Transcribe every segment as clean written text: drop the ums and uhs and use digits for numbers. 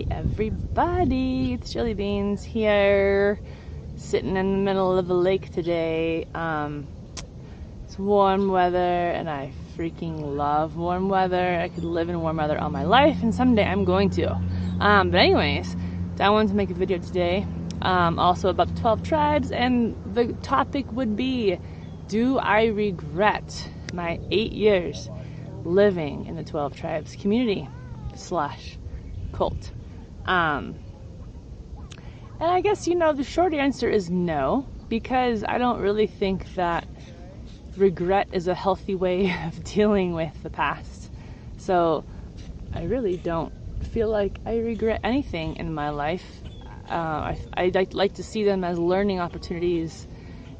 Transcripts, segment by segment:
Hey everybody, it's Jelly Beans here, sitting in the middle of a lake today. It's warm weather and I freaking love warm weather. I could live in warm weather all my life and someday I'm going to. But anyways, I wanted to make a video today also about the 12 tribes, and the topic would be, do I regret my 8 years living in the 12 tribes community / cult? And I guess, the short answer is no, because I don't really think that regret is a healthy way of dealing with the past. So I really don't feel like I regret anything in my life. I like to see them as learning opportunities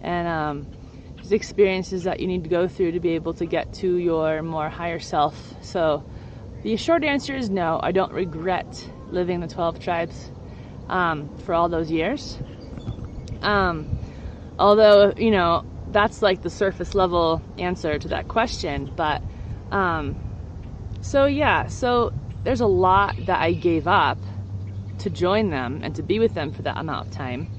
and just experiences that you need to go through to be able to get to your more higher self. So the short answer is no, I don't regret living in the 12 tribes for all those years. Although, that's like the surface level answer to that question. But so there's a lot that I gave up to join them and to be with them for that amount of time.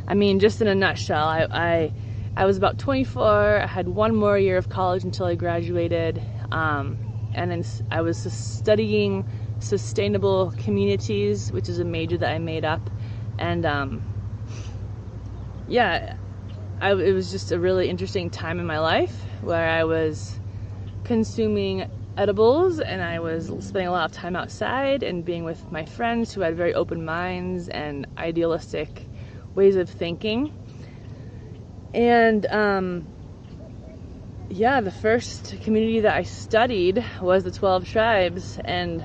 I mean, just in a nutshell, I was about 24. I had one more year of college until I graduated. And then I was studying sustainable communities, which is a major that I made up. And it was just a really interesting time in my life where I was consuming edibles and I was spending a lot of time outside and being with my friends who had very open minds and idealistic ways of thinking. And the first community that I studied was the 12 tribes, and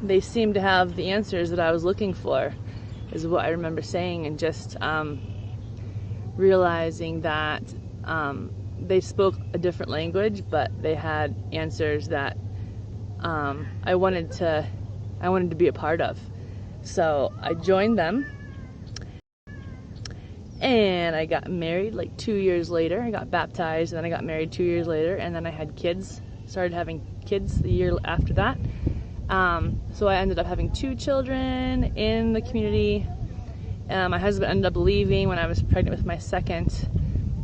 they seemed to have the answers that I was looking for, is what I remember saying, and just realizing that they spoke a different language, but they had answers that I wanted to be a part of. So I joined them. And I got married like 2 years later. I got baptized, and then I got married 2 years later, and then I had kids. Started having kids the year after that. So I ended up having 2 children in the community. My husband ended up leaving when I was pregnant with my second.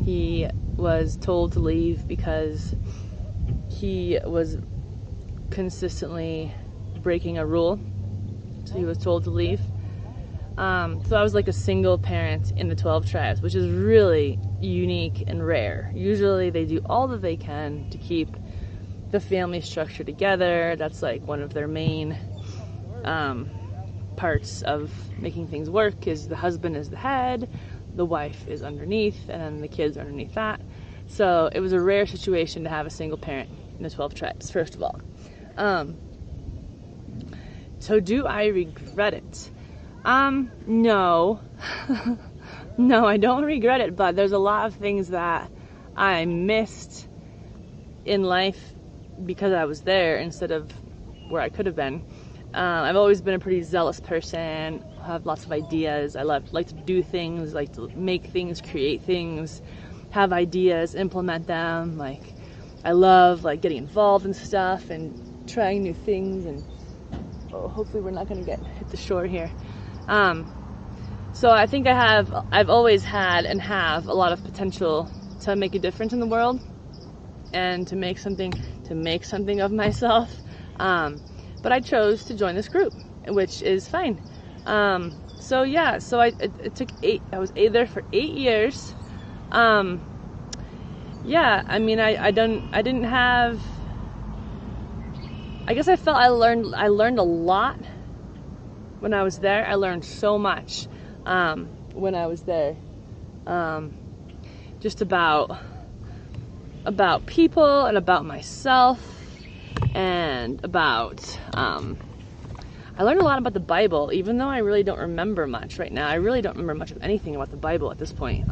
He was told to leave because he was consistently breaking a rule. So he was told to leave. So I was like a single parent in the 12 tribes, which is really unique and rare. Usually they do all that they can to keep the family structure together. That's like one of their main parts of making things work, is the husband is the head, the wife is underneath, and then the kids are underneath that. So it was a rare situation to have a single parent in the 12 tribes, first of all. So do I regret it? No. No, I don't regret it, but there's a lot of things that I missed in life because I was there instead of where I could have been. I've always been a pretty zealous person, have lots of ideas. I like to do things, like to make things, create things, have ideas, implement them. Like, I love getting involved in stuff and trying new things, and hopefully we're not going to hit the shore here. So I think I've always had and have a lot of potential to make a difference in the world and to make something of myself. But I chose to join this group, which is fine. So it took 8, I was there for 8 years. I mean, I didn't have, I guess I felt I learned a lot when I was there. I learned so much when I was there, just about people and about myself, and about I learned a lot about the Bible, even though I really don't remember much right now. I really don't remember much of anything about the Bible at this point,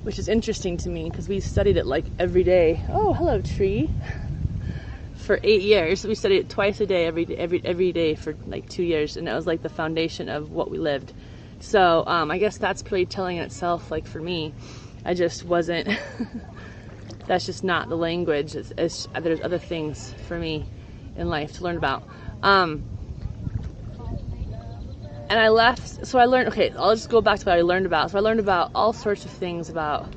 which is interesting to me because we studied it like every day. Oh, hello, tree. For 8 years. We studied it twice a day, every day for like 2 years, and that was like the foundation of what we lived. So I guess that's pretty telling in itself. Like, for me, I just wasn't that's just not the language. There's other things for me in life to learn about. And I left, so I learned, okay, I'll just go back to what I learned about. So I learned about all sorts of things about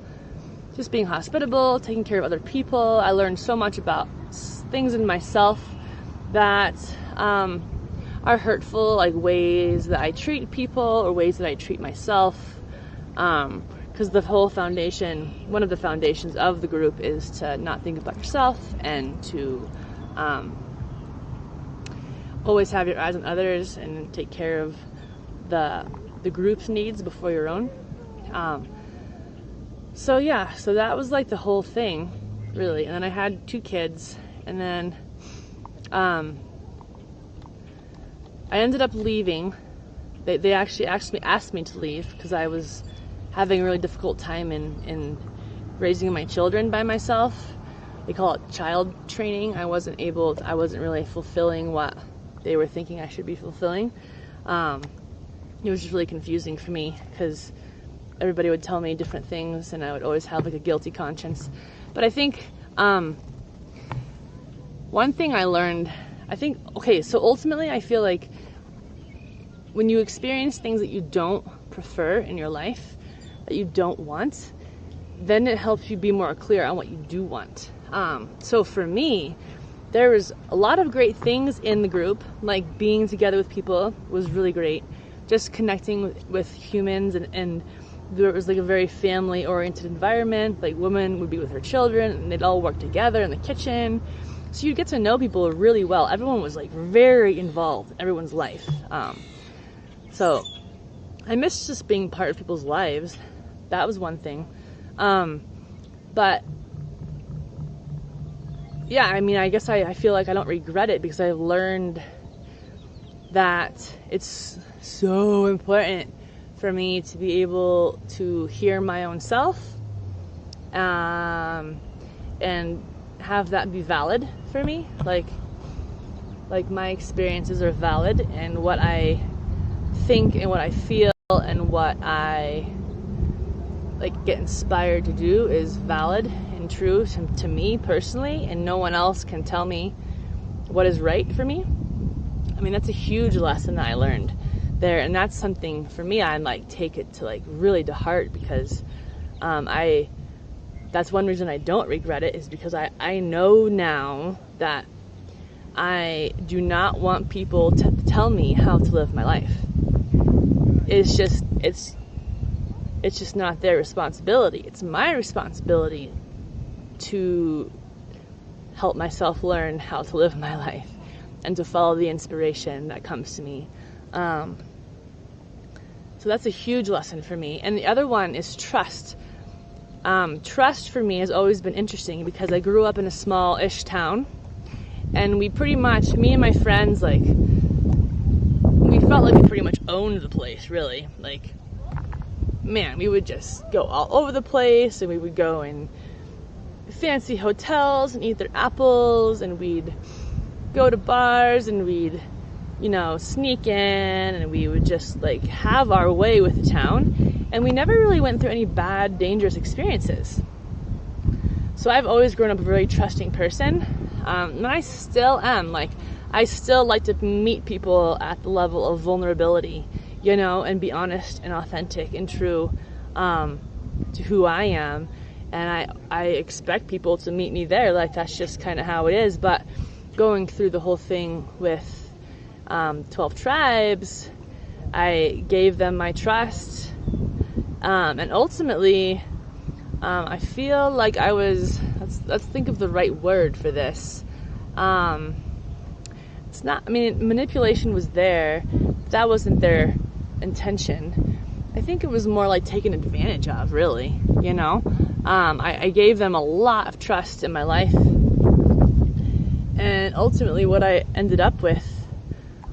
just being hospitable, taking care of other people. I learned so much about things in myself that are hurtful, like ways that I treat people or ways that I treat myself. Because the whole foundation, one of the foundations of the group is to not think about yourself and to always have your eyes on others and take care of the group's needs before your own. So yeah, so that was like the whole thing, really. And then I had 2 kids, and then I ended up leaving. They actually asked me to leave because I was having a really difficult time in raising my children by myself. They call it child training. I wasn't really fulfilling what they were thinking I should be fulfilling. It was just really confusing for me because everybody would tell me different things and I would always have like a guilty conscience. But I think one thing I learned, so ultimately I feel like when you experience things that you don't prefer in your life, that you don't want, then it helps you be more clear on what you do want. So for me, there was a lot of great things in the group, like being together with people was really great. Just connecting with humans, and there was like a very family-oriented environment. Like women would be with her children, and they'd all work together in the kitchen. So you'd get to know people really well. Everyone was like very involved in everyone's life. So I miss just being part of people's lives. That was one thing. But yeah, I mean, I guess I feel like I don't regret it because I've learned that it's so important for me to be able to hear my own self and have that be valid for me. Like my experiences are valid, and what I think and what I feel and what I like get inspired to do is valid and true to me personally, and no one else can tell me what is right for me. I mean, that's a huge lesson that I learned there, and that's something for me I like take it to like really to heart, because that's one reason I don't regret it, is because I know now that I do not want people to tell me how to live my life. It's just not their responsibility. It's my responsibility to help myself learn how to live my life and to follow the inspiration that comes to me. So that's a huge lesson for me. And the other one is trust. Trust for me has always been interesting because I grew up in a small-ish town, and we pretty much, me and my friends, like, we felt like we pretty much owned the place, really. Like, man, we would just go all over the place, and we would go in fancy hotels and eat their apples, and we'd go to bars, and we'd, sneak in, and we would just like have our way with the town, and we never really went through any bad, dangerous experiences. So I've always grown up a very trusting person, and I still am. Like, I still like to meet people at the level of vulnerability, and be honest and authentic and true to who I am. And I expect people to meet me there. Like, that's just kind of how it is. But going through the whole thing with 12 Tribes, I gave them my trust. And ultimately, I feel like I was, let's think of the right word for this. It's not, I mean, manipulation was there. That wasn't their intention. I think it was more like taken advantage of, really, I gave them a lot of trust in my life, and ultimately what I ended up with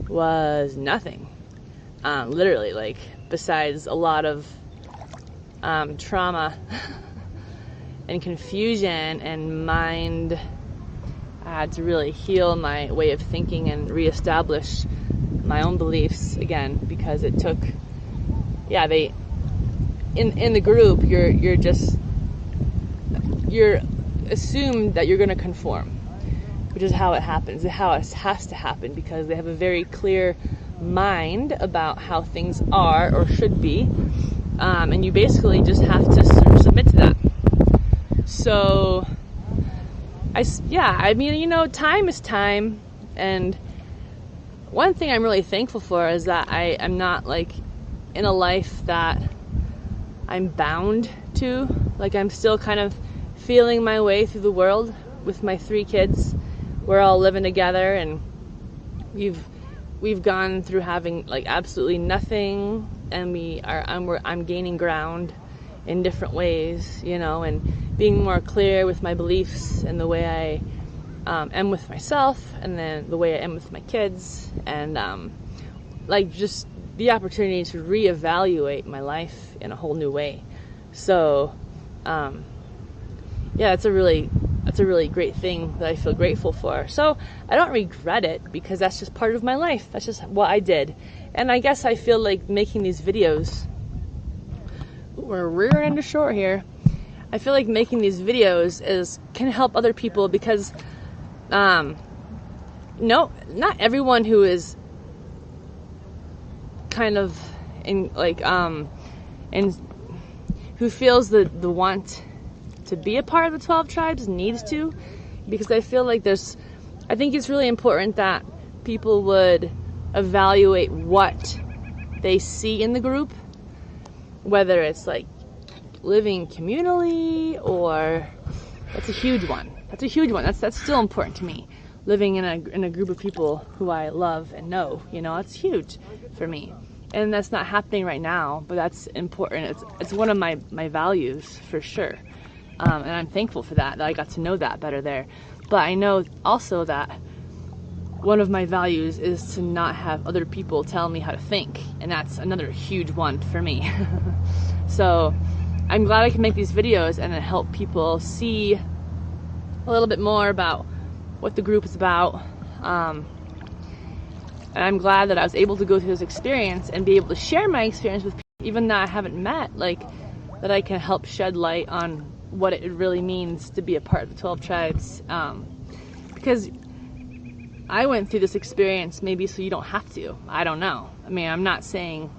was nothing, literally, like, besides a lot of trauma and confusion and mind. I had to really heal my way of thinking and reestablish my own beliefs again, because it took, in the group, you're assumed that you're going to conform, which is how it happens, how it has to happen, because they have a very clear mind about how things are or should be, and you basically just have to submit to that. So I mean, you know, time is time, and one thing I'm really thankful for is that I'm not like in a life that I'm bound to. Like, I'm still kind of feeling my way through the world with my 3 kids. We're all living together, and we've gone through having like absolutely nothing, and I'm gaining ground in different ways, you know, and being more clear with my beliefs and the way I am with myself, and then the way I am with my kids, and like just the opportunity to reevaluate my life in a whole new way. So yeah, it's a really great thing that I feel grateful for. So I don't regret it, because that's just part of my life. That's just what I did. And I guess I feel like making these videos, we're rearing into short here. I feel like making these videos can help other people, because no, not everyone who is kind of in like and who feels the want to be a part of the 12 tribes needs to, because I feel like I think it's really important that people would evaluate what they see in the group, whether it's like living communally, or that's a huge one. That's still important to me. Living in a group of people who I love and know, you know, it's huge for me. And that's not happening right now, but that's important. It's one of my values for sure. And I'm thankful for that I got to know that better there. But I know also that one of my values is to not have other people tell me how to think, and that's another huge one for me. So I'm glad I can make these videos and help people see a little bit more about what the group is about. And I'm glad that I was able to go through this experience and be able to share my experience with people, even that I haven't met, like that I can help shed light on what it really means to be a part of the 12 tribes. Because I went through this experience maybe so you don't have to. I don't know. I mean, I'm not saying,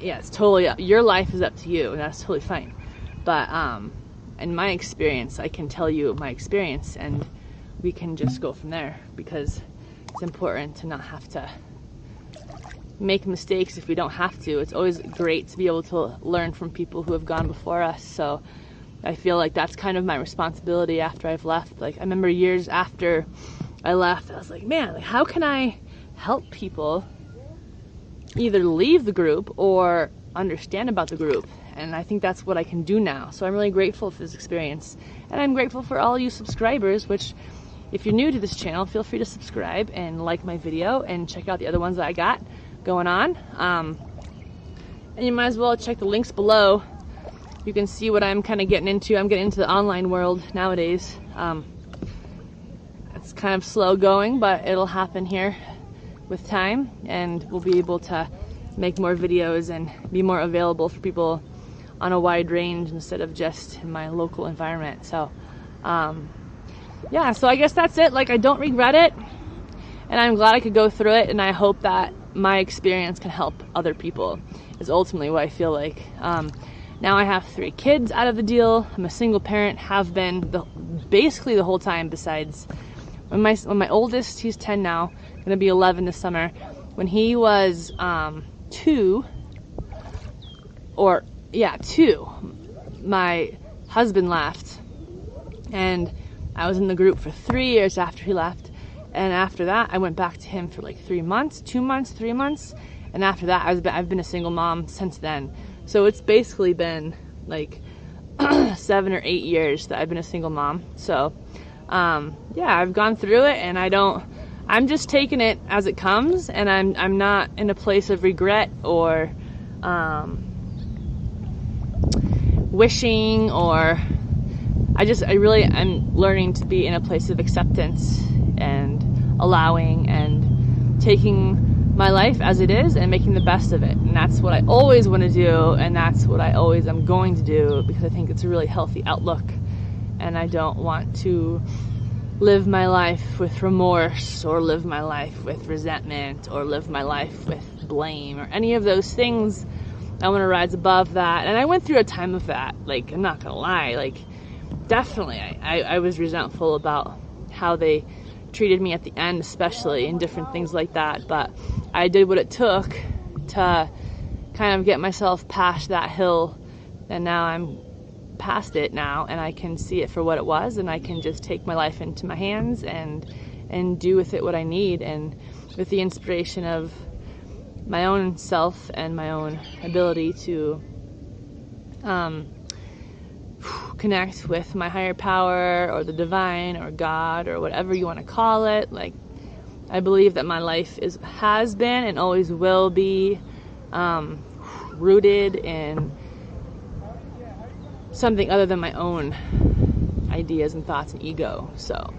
yeah, it's totally up. Your life is up to you, and that's totally fine. But in my experience, I can tell you my experience, and we can just go from there, because it's important to not have to make mistakes if we don't have to. It's always great to be able to learn from people who have gone before us. So I feel like that's kind of my responsibility after I've left. Like, I remember years after I left, I was like, man, like, how can I help people either leave the group or understand about the group? And I think that's what I can do now. So I'm really grateful for this experience. And I'm grateful for all you subscribers, which, if you're new to this channel, feel free to subscribe and like my video and check out the other ones that I got going on. And you might as well check the links below. You can see what I'm kind of getting into. I'm getting into the online world nowadays. It's kind of slow going, but it'll happen here with time, and we'll be able to make more videos and be more available for people on a wide range instead of just in my local environment. So yeah, so I guess that's it. Like, I don't regret it, and I'm glad I could go through it, and I hope that my experience can help other people, is ultimately what I feel like. Now I have 3 kids out of the deal. I'm a single parent, have been basically the whole time, besides when my oldest, he's 10 now, gonna be 11 this summer. When he was 2, my husband left, and I was in the group for 3 years after he left. And after that, I went back to him for like 3 months, 2 months, 3 months. And after that, I've been a single mom since then. So it's basically been like 7 or 8 years that I've been a single mom. So yeah, I've gone through it, and I'm just taking it as it comes, and I'm not in a place of regret or wishing, or I'm learning to be in a place of acceptance and allowing and taking my life as it is and making the best of it. And that's what I always want to do, and that's what I always am going to do, because I think it's a really healthy outlook, and I don't want to live my life with remorse, or live my life with resentment, or live my life with blame, or any of those things. I want to rise above that. And I went through a time of that. Like, I'm not gonna lie, like, definitely I was resentful about how they treated me at the end, especially, and different things like that. But I did what it took to kind of get myself past that hill, and now I'm past it now, and I can see it for what it was, and I can just take my life into my hands and do with it what I need, and with the inspiration of my own self and my own ability to connect with my higher power, or the divine, or God, or whatever you want to call it. Like, I believe that my life has been and always will be rooted in something other than my own ideas and thoughts and ego. So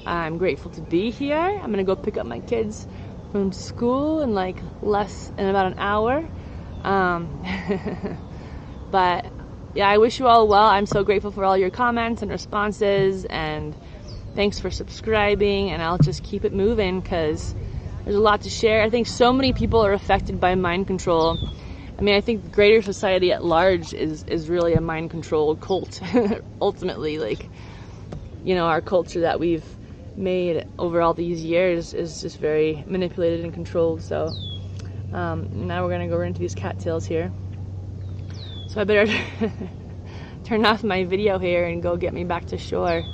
I'm grateful to be here. I'm gonna go pick up my kids from school in about an hour. But yeah, I wish you all well. I'm so grateful for all your comments and responses, and thanks for subscribing, and I'll just keep it moving because there's a lot to share. I think so many people are affected by mind control. I mean, I think greater society at large is really a mind control cult. Ultimately, like, you know, our culture that we've made over all these years is just very manipulated and controlled. So now we're gonna go into these cattails here. So I better turn off my video here and go get me back to shore.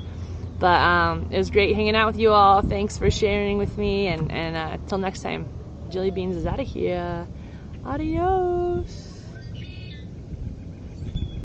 But it was great hanging out with you all. Thanks for sharing with me, and until next time, Jilly Beans is out of here. Adios.